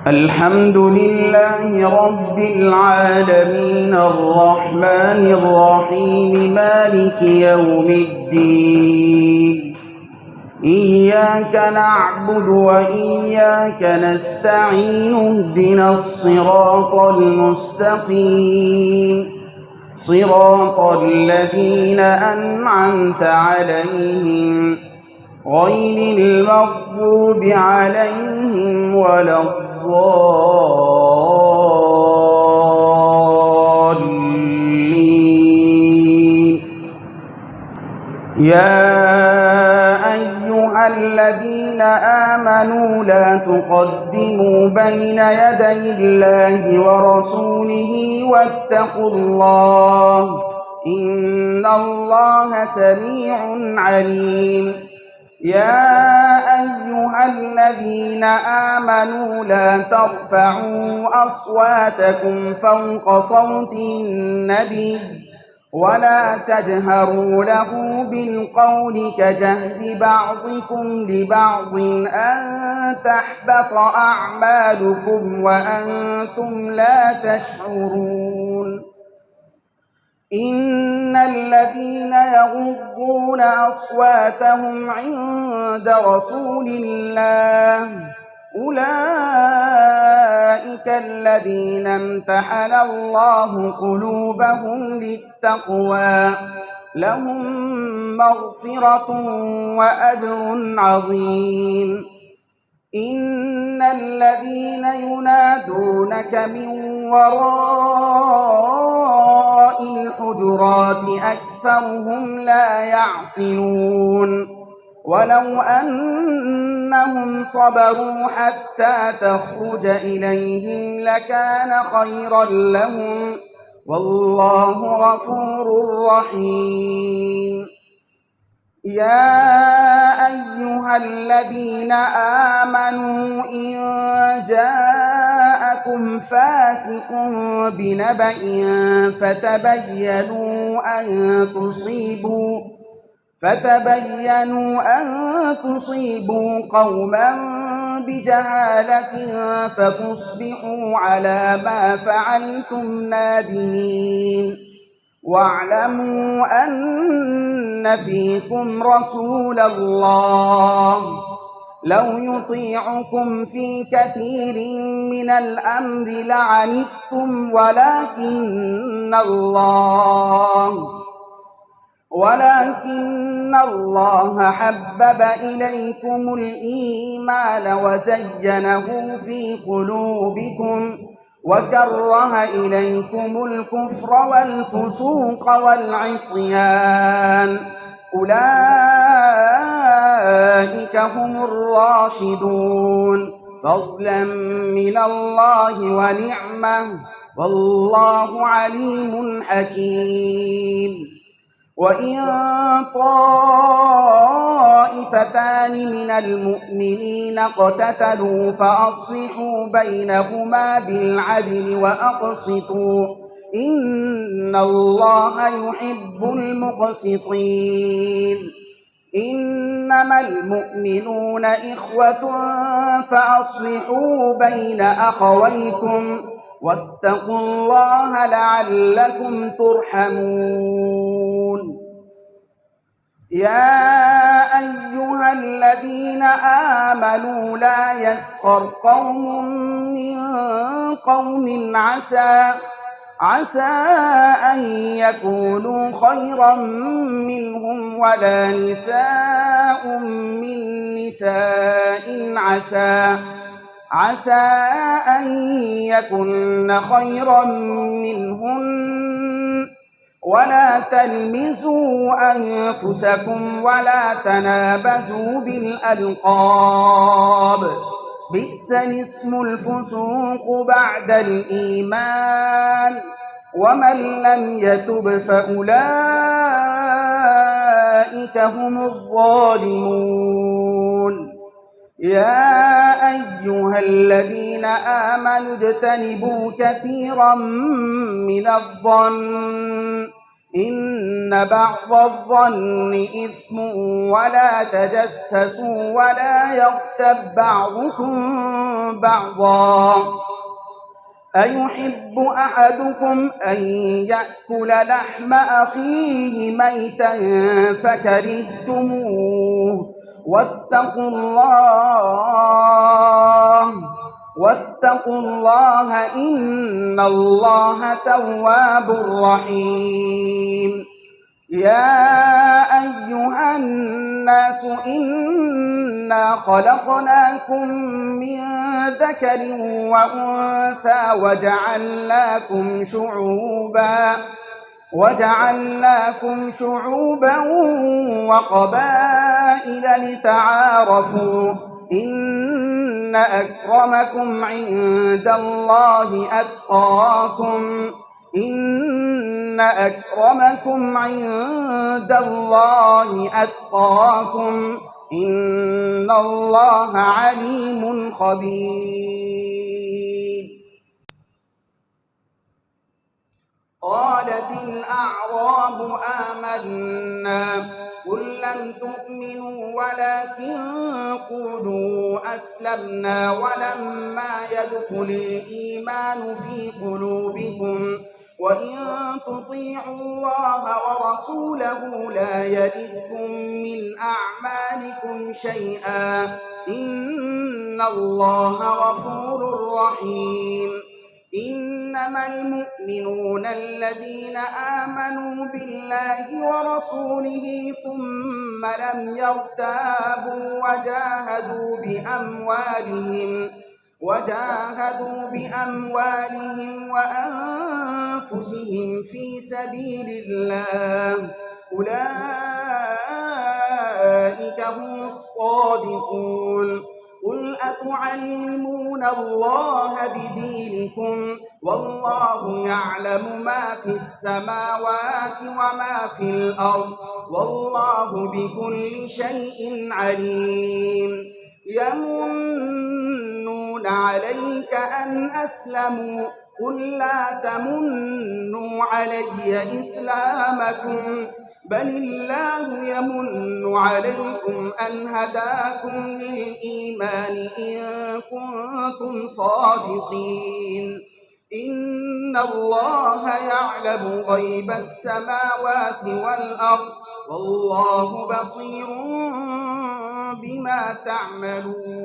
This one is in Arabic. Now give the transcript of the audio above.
الحمد لله رب العالمين الرحمن الرحيم مالك يوم الدين إياك نعبد وإياك نستعين اهدنا الصراط المستقيم صراط الذين أنعمت عليهم غير المغضوب عليهم ولا الضالين. يا أيها الذين آمنوا لا تقدموا بين يدي الله ورسوله واتقوا الله إن الله سميع عليم. يا أيها الذين آمنوا لا ترفعوا أصواتكم فوق صوت النبي ولا تجهروا له بالقول كجهر بعضكم لبعض أن تحبط أعمالكم وأنتم لا تشعرون. إن الذين يغضون أصواتهم عند رسول الله أولئك الذين امتحن الله قلوبهم للتقوى لهم مغفرة وأجر عظيم. إن الذين ينادونك من وراء الحجرات أكثرهم لا يعقلون. ولو أنهم صبروا حتى تخرج إليهم لكان خيرا لهم والله غفور رحيم. يا أيها الذين آمنوا إن جاءكم فاسق بنبأ فتبينوا أن تصيبوا قوما بجهالة فتصبحوا على ما فعلتم نادمين. واعلموا أن فيكم رسول الله لو يطيعكم في كثير من الأمر لعنتم ولكن الله حبب إليكم الإيمان وزينه في قلوبكم وكره إليكم الكفر والفسوق والعصيان أولئك هم الراشدون فضلا من الله ونعمة والله عليم حكيم. وإن طائفتان من المؤمنين اقتتلوا فأصلحوا بينهما بالعدل وأقسطوا إن الله يحب المقسطين. إنما المؤمنون إخوة فأصلحوا بين أخويكم واتقوا الله لعلكم ترحمون. يا أيها الذين آمنوا لا يسخر قوم من قوم عسى أن يكونوا خيرا منهم ولا نساء من نساء عسى أن يكن خيرا منهن ولا تلمزوا أنفسكم ولا تنابزوا بالألقاب بئس الاسم الفسوق بعد الإيمان ومن لم يتب فأولئك هم الظالمون. يا أيها الذين آمنوا اجتنبوا كثيرا من الظن إن بعض الظن إثم ولا تجسسوا ولا يغتب بعضكم بعضا أيحب أحدكم أن يأكل لحم أخيه ميتا فكرهتموه واتقوا الله إن الله تواب رحيم يا أيها الناس إنا خلقناكم من ذكر وأنثى وجعلناكم شعوبا وقبائل لتعارفوا إن أكرمكم عند الله أتقاكم إن الله عليم خبير. قالت الأعراب آمنا قل لم تؤمنوا ولكن قولوا أسلمنا ولما يدخل الإيمان في قلوبكم وإن تطيعوا الله ورسوله لا يلدكم من أعمالكم شيئا إن الله غفور رحيم. إنما المؤمنون الذين آمنوا بالله ورسوله ثم لم يرتابوا وجاهدوا بأموالهم وأنفسهم في سبيل الله أولئك هم الصادقون. قل أتعلمون الله بدينكم والله يعلم ما في السماوات وما في الأرض والله بكل شيء عليم. يمنون عليك أن أسلموا قل لا تمنوا علي إسلامكم بل الله يمن عليكم أن هداكم للإيمان إن كنتم صادقين. إن الله يعلم غيب السماوات والأرض والله بصير بما تعملون.